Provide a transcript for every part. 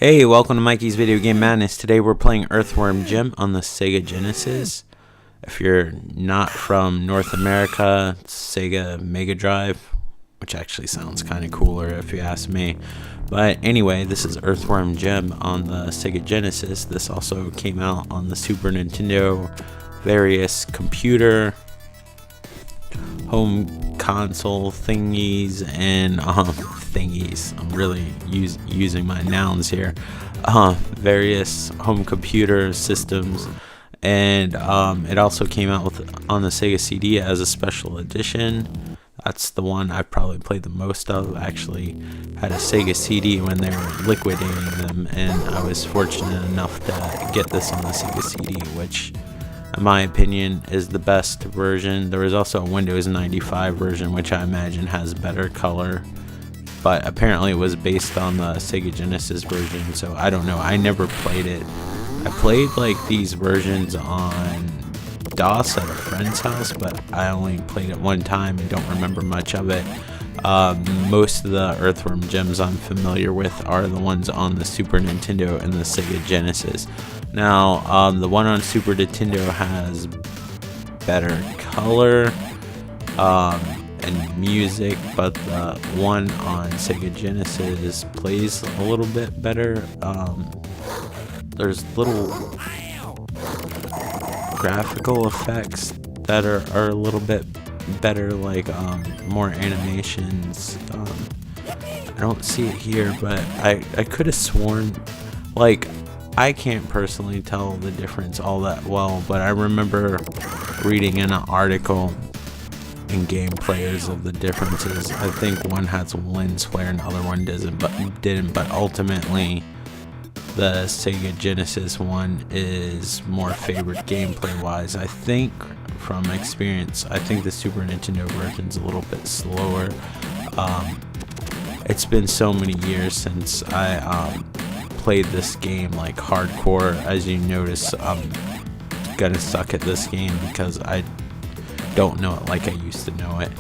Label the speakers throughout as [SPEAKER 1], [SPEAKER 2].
[SPEAKER 1] Hey, welcome to Mikey's Video Game Madness. Today we're playing Earthworm Jim on the Sega Genesis. If you're not from North America, it's Sega Mega Drive, which actually sounds kind of cooler if you ask me. But anyway, this is Earthworm Jim on the Sega Genesis. This also came out on the Super Nintendo, various computer, home console thingies, and thingies. I'm really using my nouns here. Various home computer systems, and it also came out on the Sega CD as a special edition. That's the one I probably played the most of. I actually had a Sega CD when they were liquidating them, and I was fortunate enough to get this on the Sega CD, which in my opinion is the best version. There was also a Windows 95 version, which I imagine has better color, but apparently it was based on the Sega Genesis version, so I don't know. I never played it. I played like these versions on DOS at a friend's house, but I only played it one time and don't remember much of it. Most of the Earthworm Jims I'm familiar with are the ones on the Super Nintendo and the Sega Genesis. Now, the one on Super Nintendo has better color and music, but the one on Sega Genesis plays a little bit better. There's little graphical effects that are a little bit better, like more animations. I don't see it here, but I could have sworn, like, I can't personally tell the difference all that well, but I remember reading in an article in Game Players of the differences. I think one has a lens flare and the other one didn't, but ultimately the Sega Genesis one is more favored gameplay wise. I think from experience, I think the Super Nintendo version's a little bit slower. It's been so many years since I played this game like hardcore. As you notice, I'm gonna suck at this game because I don't know it like I used to know it.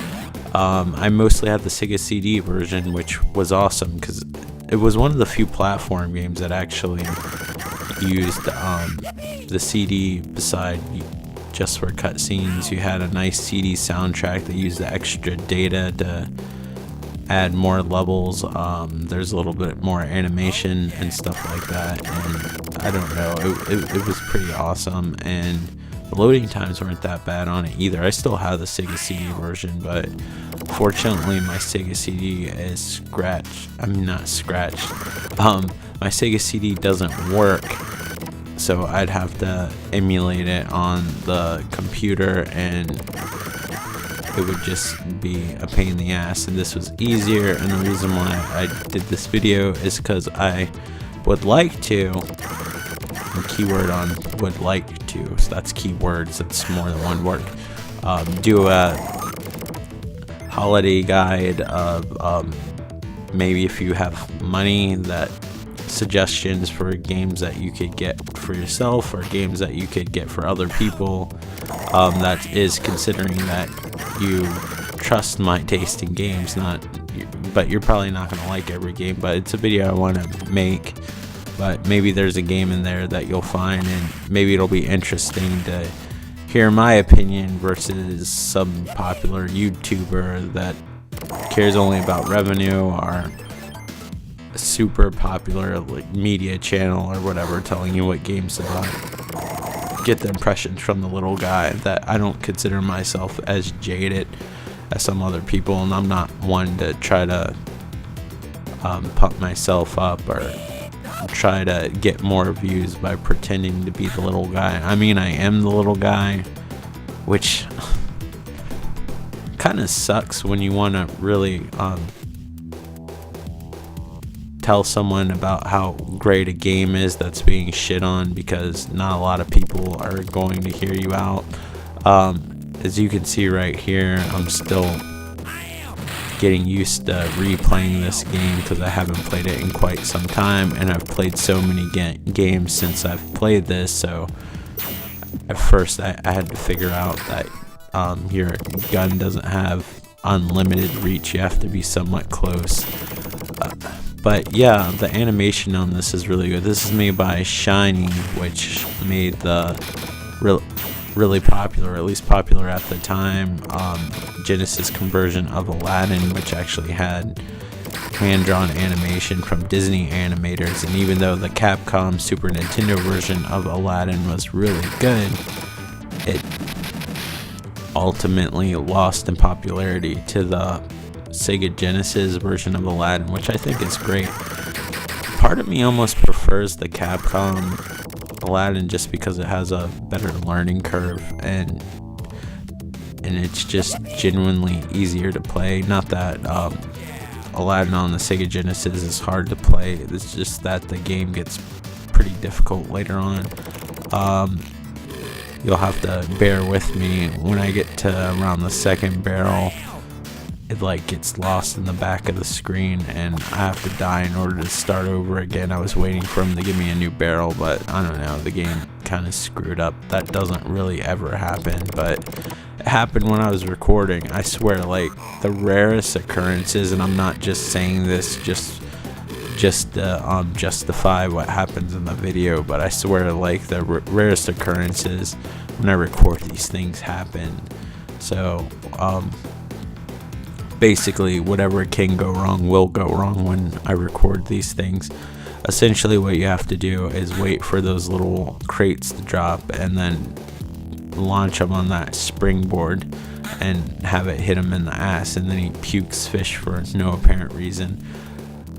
[SPEAKER 1] I mostly had the Sega CD version, which was awesome because it was one of the few platform games that actually used the CD beside just for cutscenes. You had a nice CD soundtrack that used the extra data to add more levels. There's a little bit more animation and stuff like that, and I don't know, it was pretty awesome, and the loading times weren't that bad on it either. I still have the Sega CD version, but fortunately my Sega CD is not scratched. My Sega CD doesn't work, so I'd have to emulate it on the computer, and it would just be a pain in the ass, and this was easier. And the reason why I did this video is because I would like to, keyword on would like to, so that's keywords, that's more than one word, do a holiday guide of maybe, if you have money, that suggestions for games that you could get for yourself or games that you could get for other people, that is considering that you trust my taste in games, but you're probably not going to like every game, but it's a video I want to make. But maybe there's a game in there that you'll find, and maybe it'll be interesting to hear my opinion versus some popular YouTuber that cares only about revenue, or a super popular like media channel or whatever telling you what games to buy. Get the impressions from the little guy that I don't consider myself as jaded as some other people, and I'm not one to try to pump myself up or try to get more views by pretending to be the little guy. I mean, I am the little guy, which kind of sucks when you want to really tell someone about how great a game is that's being shit on, because not a lot of people are going to hear you out. As you can see right here, I'm still getting used to replaying this game because I haven't played it in quite some time, and I've played so many games since I've played this. So at first I had to figure out that your gun doesn't have unlimited reach. You have to be somewhat close. But yeah, the animation on this is really good. This is made by Shiny, which made the really popular, or at least popular at the time, Genesis conversion of Aladdin, which actually had hand-drawn animation from Disney animators. And even though the Capcom Super Nintendo version of Aladdin was really good, it ultimately lost in popularity to the Sega Genesis version of Aladdin, which I think is great. Part of me almost prefers the Capcom Aladdin just because it has a better learning curve, and it's just genuinely easier to play. Not that Aladdin on the Sega Genesis is hard to play, it's just that the game gets pretty difficult later on. You'll have to bear with me. When I get to around the second barrel, it like gets lost in the back of the screen and I have to die in order to start over again. I was waiting for him to give me a new barrel, but I don't know, the game kind of screwed up. That doesn't really ever happen, but it happened when I was recording. I swear, like, the rarest occurrences, and I'm not just saying this just to justify what happens in the video, but I swear, like, the rarest occurrences when I record these things happen. So basically, whatever can go wrong will go wrong when I record these things. Essentially, what you have to do is wait for those little crates to drop and then launch them on that springboard and have it hit him in the ass, and then he pukes fish for no apparent reason.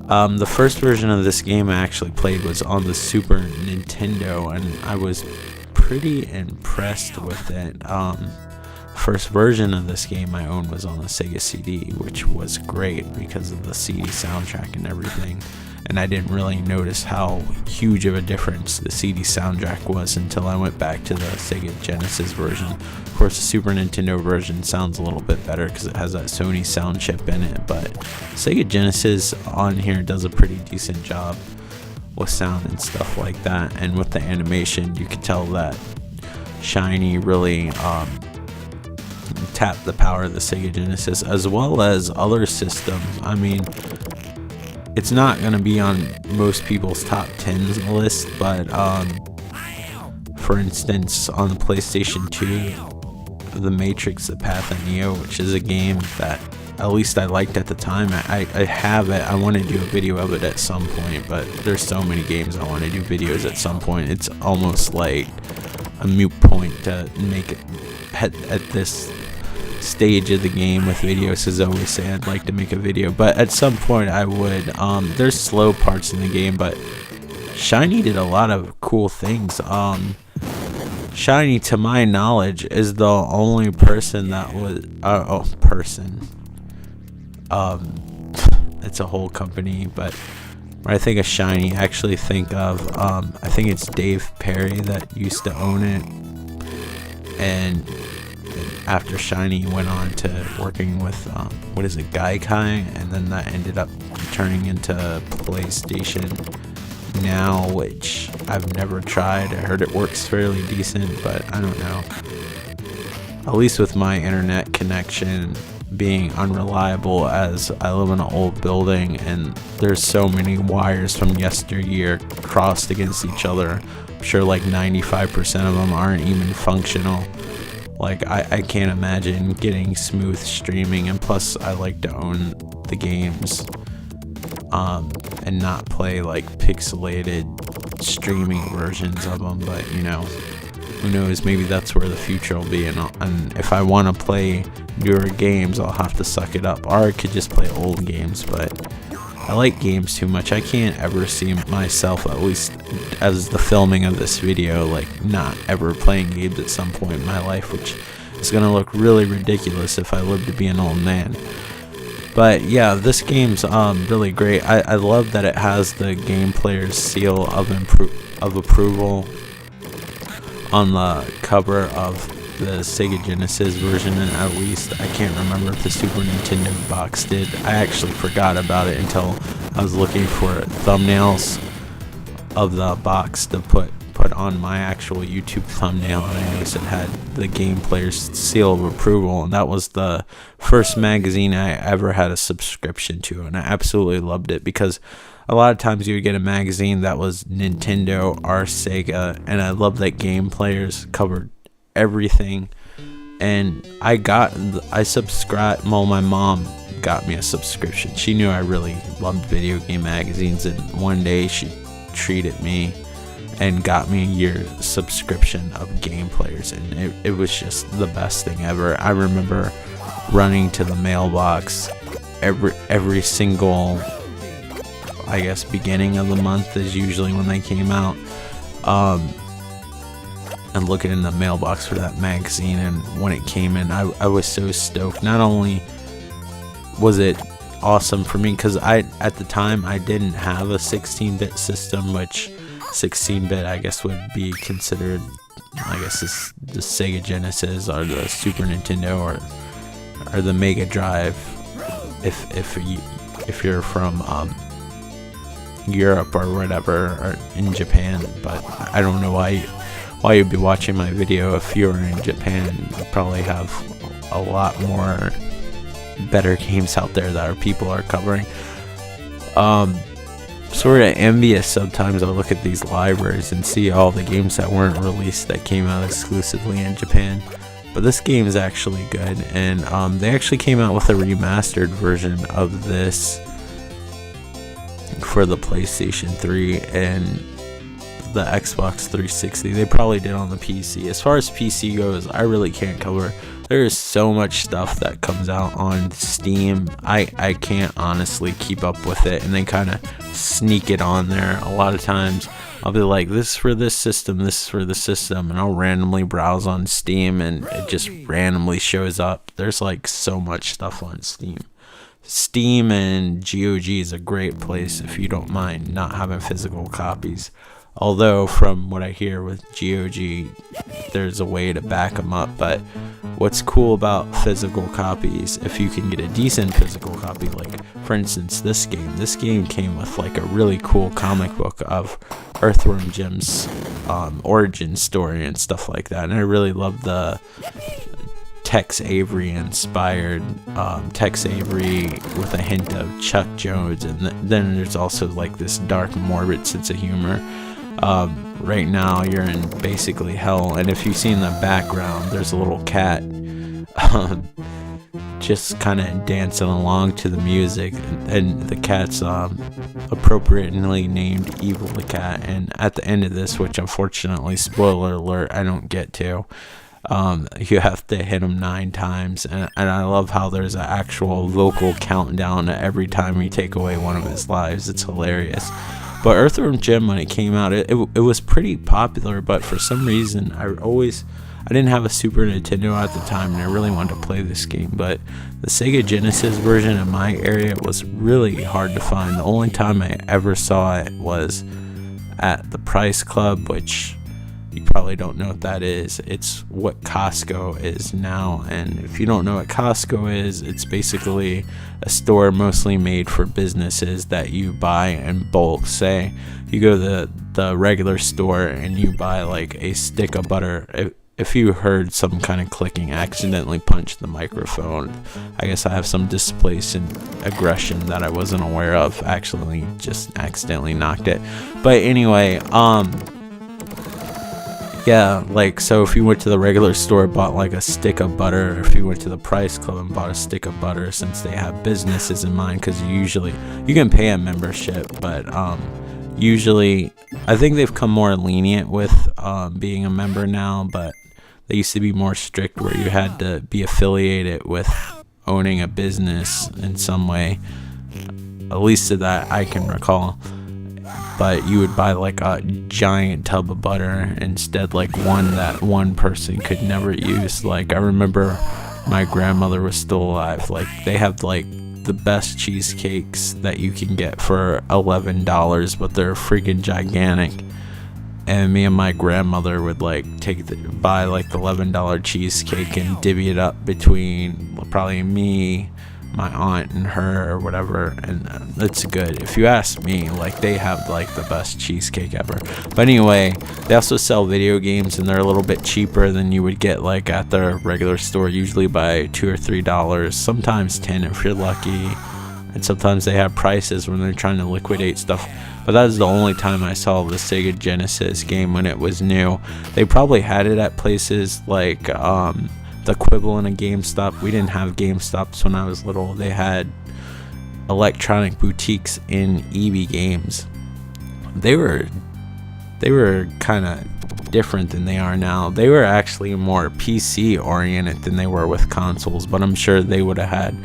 [SPEAKER 1] The first version of this game I actually played was on the Super Nintendo, and I was pretty impressed with it. First version of this game I owned was on the Sega CD, which was great because of the CD soundtrack and everything. And I didn't really notice how huge of a difference the CD soundtrack was until I went back to the Sega Genesis version. Of course, the Super Nintendo version sounds a little bit better because it has that Sony sound chip in it, but Sega Genesis on here does a pretty decent job with sound and stuff like that. And with the animation, you can tell that Shiny really tapped the power of the Sega Genesis as well as other systems. I mean, it's not going to be on most people's top 10s list, but for instance, on the PlayStation 2, The Matrix, The Path of Neo, which is a game that at least I liked at the time. I have it. I want to do a video of it at some point, but there's so many games I want to do videos at some point. It's almost like a moot point to make it at this stage of the game with videos, as I always say I'd like to make a video, but at some point I would. There's slow parts in the game, but Shiny did a lot of cool things. Shiny, to my knowledge, is the only person that was it's a whole company, but when I think of Shiny, I actually think of I think it's Dave Perry that used to own it, and after Shiny went on to working with Gaikai, and then that ended up turning into PlayStation Now, which I've never tried. I heard it works fairly decent, but I don't know. At least with my internet connection being unreliable, as I live in an old building and there's so many wires from yesteryear crossed against each other. I'm sure like 95% of them aren't even functional. Like, I can't imagine getting smooth streaming, and plus I like to own the games and not play like pixelated streaming versions of them. But you know, who knows, maybe that's where the future will be, and if I want to play newer games, I'll have to suck it up, or I could just play old games. But I like games too much. I can't ever see myself, at least as the filming of this video, like not ever playing games at some point in my life, which is going to look really ridiculous if I live to be an old man. But yeah, this game's really great. I love that it has the game player's seal of approval on the cover of the Sega Genesis version, and at least I can't remember if the Super Nintendo box did. I actually forgot about it until I was looking for thumbnails of the box to put on my actual YouTube thumbnail, and I noticed it had the game player's seal of approval, and that was the first magazine I ever had a subscription to, and I absolutely loved it because a lot of times you would get a magazine that was Nintendo or Sega, and I love that Game Players covered everything. And I subscribed. Well, my mom got me a subscription. She knew I really loved video game magazines, and one day she treated me and got me a year subscription of Game Players, and it was just the best thing ever. I remember running to the mailbox every single, I guess, beginning of the month is usually when they came out, and looking in the mailbox for that magazine. And when it came in, I was so stoked. Not only was it awesome for me, because at the time I didn't have a 16-bit system, which 16-bit I guess would be considered, I guess, the Sega Genesis or the Super Nintendo or the Mega Drive if you're from Europe or whatever, or in Japan. But I don't know why you'd be watching my video if you were in Japan. You probably have a lot more better games out there that our people are covering. Sort of envious sometimes. I look at these libraries and see all the games that weren't released that came out exclusively in Japan. But this game is actually good, and they actually came out with a remastered version of this for the PlayStation 3 and the Xbox 360. They probably did on the PC. As far as PC goes, I really can't cover. There is so much stuff that comes out on Steam. I can't honestly keep up with it, and they kind of sneak it on there. A lot of times I'll be like, this is for this system, this is for the system, and I'll randomly browse on Steam and it just randomly shows up. There's like so much stuff on Steam. Steam and GOG is a great place if you don't mind not having physical copies. Although from what I hear with GOG, there's a way to back them up. But what's cool about physical copies, if you can get a decent physical copy, like for instance this game came with like a really cool comic book of Earthworm Jim's origin story and stuff like that. And I really love the Tex Avery inspired Tex Avery with a hint of Chuck Jones, and then there's also like this dark, morbid sense of humor. Right now you're in basically hell, and if you see in the background there's a little cat just kind of dancing along to the music, and the cat's appropriately named Evil the Cat. And at the end of this, which unfortunately, spoiler alert, I don't get to, you have to hit him 9 times, and I love how there's an actual local countdown every time you take away one of his lives. It's hilarious. But Earthworm Jim, when it came out, it was pretty popular, but for some reason I didn't have a Super Nintendo at the time, and I really wanted to play this game. But the Sega Genesis version in my area was really hard to find. The only time I ever saw it was at the Price Club, which you probably don't know what that is. It's what Costco is now. And if you don't know what Costco is, it's basically a store mostly made for businesses that you buy in bulk. Say you go to the regular store and you buy like a stick of butter. If you heard some kind of clicking, I accidentally punched the microphone. I guess I have some displacement aggression that I wasn't aware of. Actually, just accidentally knocked it. But anyway, yeah, like, so if you went to the regular store and bought like a stick of butter, or if you went to the Price Club and bought a stick of butter, since they have businesses in mind, because you can pay a membership, but usually I think they've come more lenient with being a member now, but they used to be more strict where you had to be affiliated with owning a business in some way, at least to that I can recall. But you would buy like a giant tub of butter instead, like one that one person could never use. Like I remember my grandmother was still alive. Like they have like the best cheesecakes that you can get for $11, but they're freaking gigantic. And me and my grandmother would like buy like the $11 cheesecake and divvy it up between probably me, my aunt, and her, or whatever. And it's good. If you ask me, like they have like the best cheesecake ever. But anyway, they also sell video games, and they're a little bit cheaper than you would get like at the regular store, usually by $2 or $3, sometimes $10 if you're lucky. and sometimes they have prices when they're trying to liquidate stuff. But that was the only time I saw the Sega Genesis game when it was new. They probably had it at places like the equivalent of GameStop. We didn't have GameStops when I was little. They had electronic boutiques in EB Games. They were kind of different than they are now. They were actually more PC oriented than they were with consoles, but I'm sure they would have had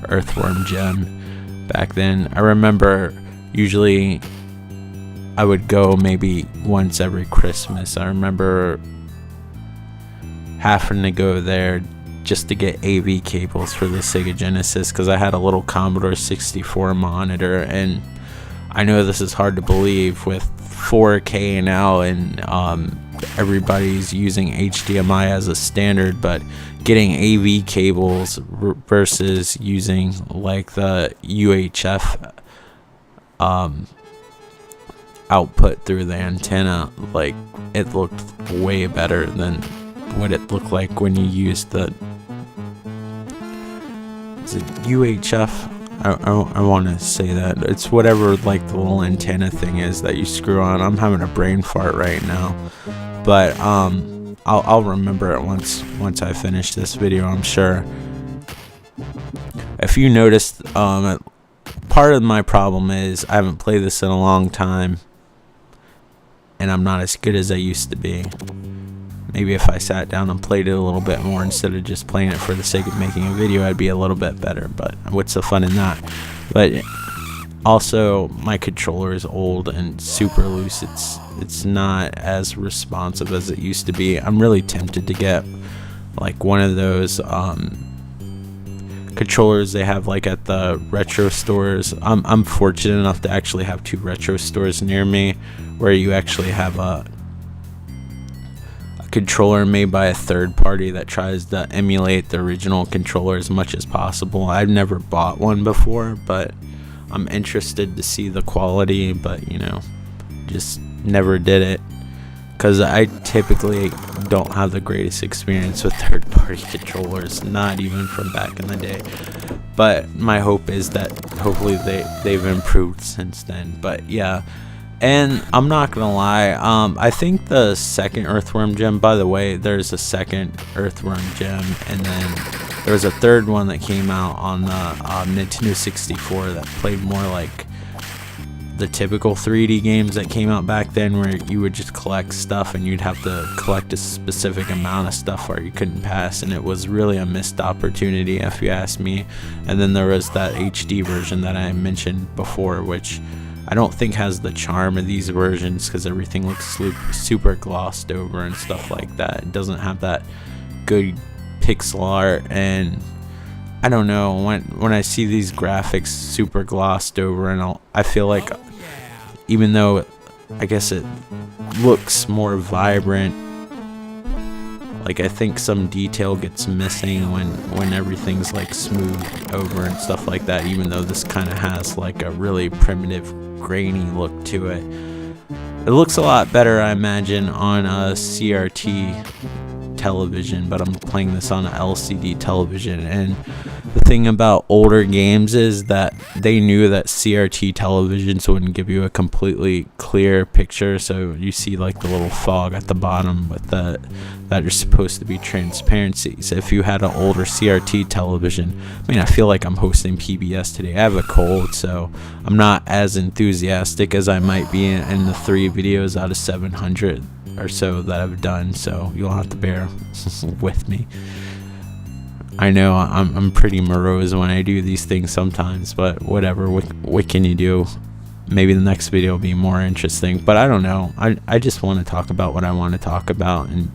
[SPEAKER 1] Earthworm Jim back then. I remember usually I would go maybe once every Christmas. I remember having to go there just to get AV cables for the Sega Genesis because I had a little Commodore 64 monitor, and I know this is hard to believe with 4K now and everybody's using HDMI as a standard, but getting AV cables versus using like the UHF output through the antenna, like it looked way better than what it looked like when you used the, is it UHF? I want to say that it's whatever like the little antenna thing is that you screw on. I'm having a brain fart right now, but I'll remember it once I finish this video, I'm sure. If you noticed, part of my problem is I haven't played this in a long time and I'm not as good as I used to be. Maybe if I sat down and played it a little bit more instead of just playing it for the sake of making a video, I'd be a little bit better, but what's the fun in that? But also, my controller is old and super loose. It's not as responsive as it used to be. I'm really tempted to get like one of those controllers they have like at the retro stores. I'm fortunate enough to actually have 2 retro stores near me where you actually have a controller made by a third party that tries to emulate the original controller as much as possible. I've never bought one before, but I'm interested to see the quality, but you know, just never did it because I typically don't have the greatest experience with third party controllers, not even from back in the day. But my hope is that hopefully they've improved since then. But yeah. And I'm not gonna lie, I think the second Earthworm Jim, by the way, there's a second Earthworm Jim, and then there's a third one that came out on the Nintendo 64 that played more like the typical 3D games that came out back then, where you would just collect stuff and you'd have to collect a specific amount of stuff or you couldn't pass, and it was really a missed opportunity if you ask me. And then there was that HD version that I mentioned before, which I don't think has the charm of these versions because everything looks super glossed over and stuff like that. It doesn't have that good pixel art, and I don't know, when I see these graphics super glossed over, and I feel like even though I guess it looks more vibrant, like I think some detail gets missing when everything's like smoothed over and stuff like that, even though this kind of has like a really primitive grainy look to it. It looks a lot better, I imagine, on a CRT television, but I'm playing this on an LCD television, and the thing about older games is that they knew that CRT televisions wouldn't give you a completely clear picture, so you see like the little fog at the bottom with that are supposed to be transparency. So if you had an older CRT television, I mean, I feel like I'm hosting PBS today. I have a cold, so I'm not as enthusiastic as I might be in the 3 videos out of 700 or so that I've done, so you'll have to bear with me. I know I'm pretty morose when I do these things sometimes, but whatever, what can you do? Maybe the next video will be more interesting, but I don't know. I just want to talk about what I want to talk about, and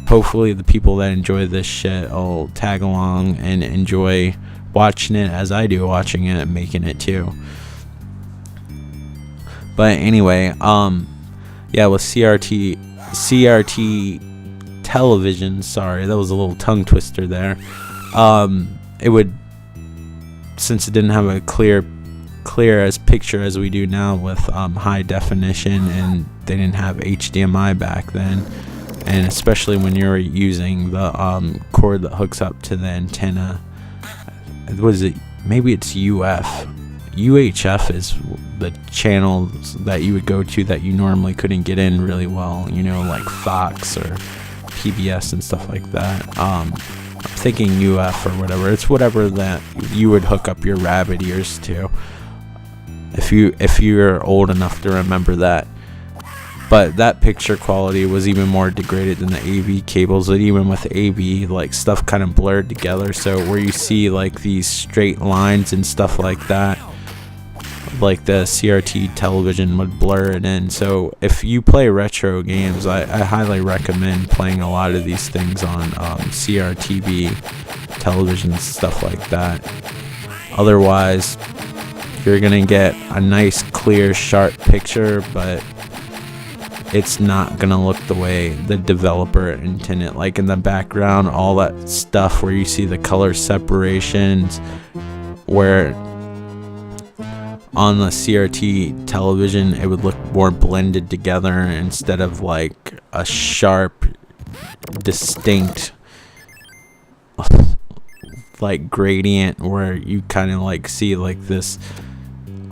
[SPEAKER 1] hopefully the people that enjoy this shit will tag along and enjoy watching it as I do watching it and making it too. But anyway, yeah, with CRT television, sorry, that was a little tongue twister there. It would, since it didn't have a clear as picture as we do now with high definition, and they didn't have HDMI back then, and especially when you're using the cord that hooks up to the antenna, was it, maybe it's UF, UHF is the channels that you would go to that you normally couldn't get in really well, you know, like Fox or PBS and stuff like that. I'm thinking UF or whatever. It's whatever that you would hook up your rabbit ears to, if you're old enough to remember that. But that picture quality was even more degraded than the AV cables. And even with AV, like, stuff kind of blurred together. So where you see like these straight lines and stuff like that, like the CRT television would blur it in. So if you play retro games, I highly recommend playing a lot of these things on CRTV television, stuff like that. Otherwise, you're gonna get a nice, clear, sharp picture, but it's not gonna look the way the developer intended. Like in the background, all that stuff where you see the color separations, where on the CRT television it would look more blended together instead of like a sharp, distinct like gradient where you kind of like see like this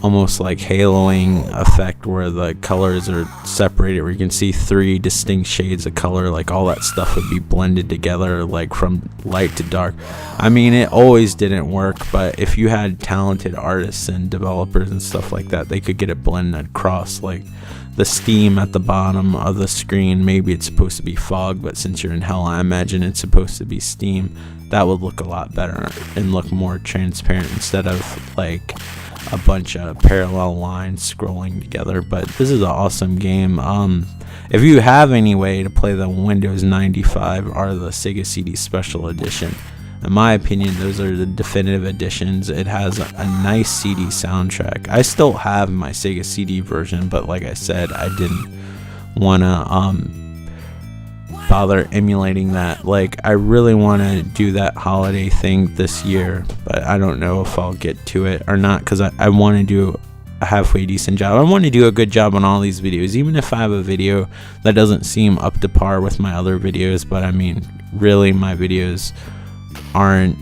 [SPEAKER 1] almost like haloing effect where the colors are separated, where you can see 3 distinct shades of color. Like all that stuff would be blended together, like from light to dark. I mean, it always didn't work, but if you had talented artists and developers and stuff like that, they could get it blended across. Like the steam at the bottom of the screen, maybe it's supposed to be fog, but since you're in hell, I imagine it's supposed to be steam. That would look a lot better and look more transparent instead of like a bunch of parallel lines scrolling together. But this is an awesome game. If you have any way to play the Windows 95 or the Sega CD Special Edition, in my opinion, those are the definitive editions. It has a nice CD soundtrack. I still have my Sega CD version, but like I said, I didn't want to bother emulating that. Like, I really want to do that holiday thing this year, but I don't know if I'll get to it or not, because I want to do a halfway decent job. I want to do a good job on all these videos, even if I have a video that doesn't seem up to par with my other videos. But I mean, really, my videos aren't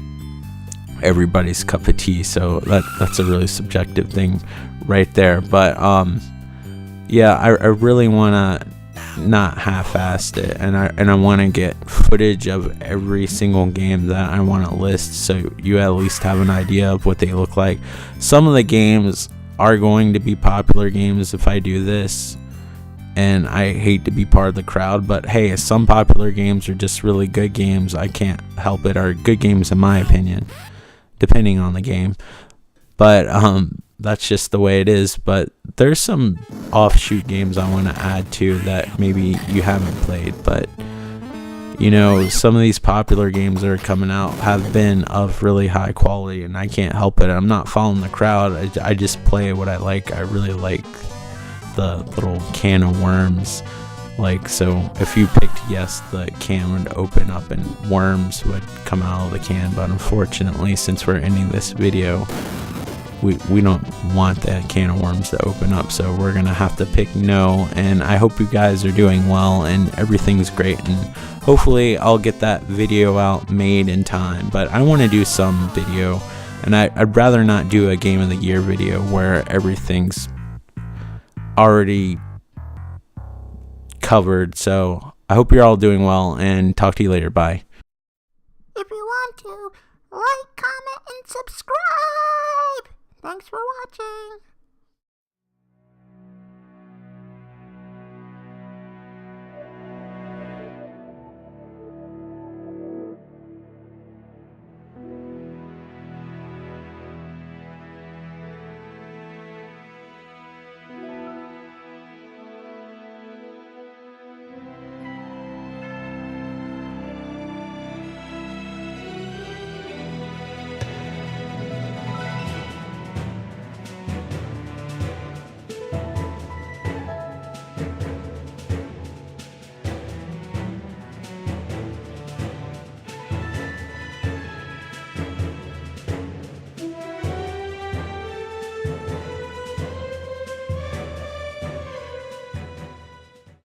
[SPEAKER 1] everybody's cup of tea, so that's a really subjective thing right there. But yeah, I really want to not half-assed it, and I want to get footage of every single game that I want to list, so you at least have an idea of what they look like. Some of the games are going to be popular games if I do this, and I hate to be part of the crowd, but hey, some popular games are just really good games. I can't help it, are good games in my opinion, depending on the game. But that's just the way it is. But there's some offshoot games I want to add to that maybe you haven't played, but you know, some of these popular games that are coming out have been of really high quality, and I can't help it. I'm not following the crowd. I just play what I like. I really like the little can of worms. Like, so if you picked yes, the can would open up and worms would come out of the can, but unfortunately, since we're ending this video, we don't want that can of worms to open up, so we're gonna have to pick no. And I hope you guys are doing well and everything's great, and hopefully I'll get that video out made in time. But I want to do some video, and I'd rather not do a game of the year video where everything's already covered. So I hope you're all doing well, and talk to you later. Bye.
[SPEAKER 2] If you want to, like, comment, and subscribe. Thanks for watching.